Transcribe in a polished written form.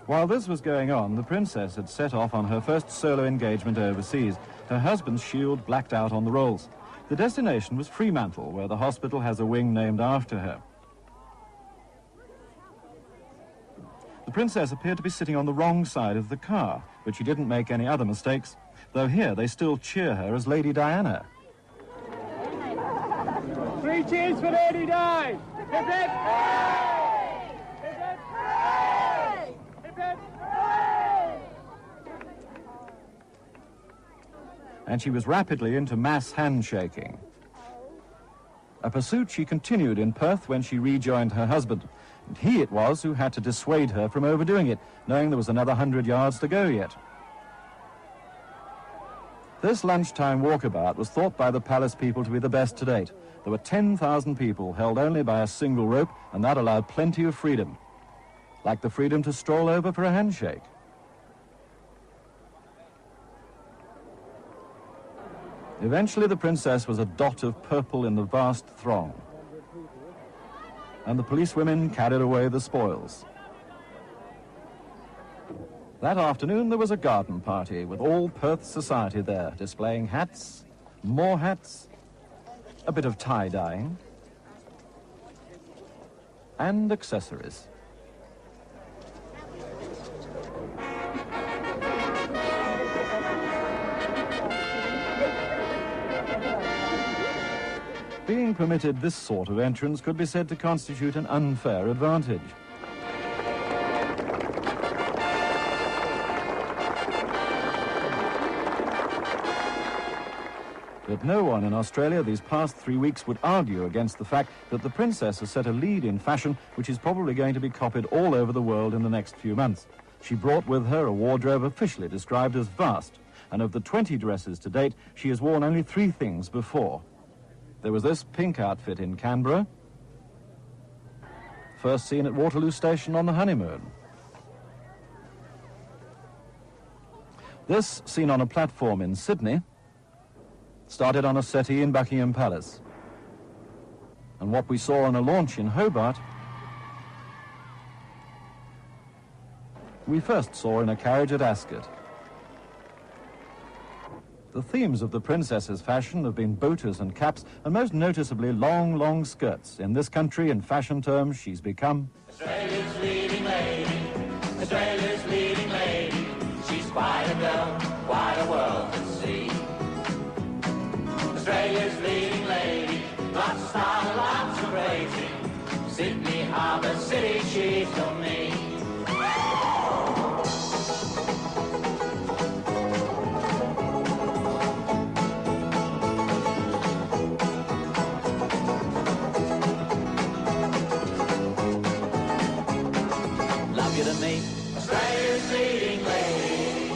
While this was going on, the princess had set off on her first solo engagement overseas. Her husband's shield blacked out on the rolls. The destination was Fremantle, where the hospital has a wing named after her. The princess appeared to be sitting on the wrong side of the car, but she didn't make any other mistakes, though here they still cheer her as Lady Diana. 3 cheers for Lady Di! Hip hip! Hooray! Hip hip! Hooray! Hip hip! Hooray! And she was rapidly into mass handshaking. A pursuit she continued in Perth when she rejoined her husband. And he it was who had to dissuade her from overdoing it, knowing there was another 100 yards to go yet. This lunchtime walkabout was thought by the palace people to be the best to date. There were 10,000 people held only by a single rope, and that allowed plenty of freedom, like the freedom to stroll over for a handshake. Eventually, the princess was a dot of purple in the vast throng, and the policewomen carried away the spoils. That afternoon, there was a garden party with all Perth society there, displaying hats, more hats, a bit of tie-dyeing, and accessories. Being permitted this sort of entrance could be said to constitute an unfair advantage. But no one in Australia these past 3 weeks would argue against the fact that the princess has set a lead in fashion which is probably going to be copied all over the world in the next few months. She brought with her a wardrobe officially described as vast, and of the 20 dresses to date, she has worn only 3 things before. There was this pink outfit in Canberra, first seen at Waterloo Station on the honeymoon. This, seen on a platform in Sydney, started on a settee in Buckingham Palace. And what we saw on a launch in Hobart, we first saw in a carriage at Ascot. The themes of the princess's fashion have been boaters and caps, and most noticeably long, long skirts. In this country, in fashion terms, she's become Australia's leading lady, Australia's leading lady. She's quite a girl, quite a world to see. Australia's leading lady, lots of style, lots of rating. Sydney Harbour City, she's for me. Love you to me, Australia's leading lady.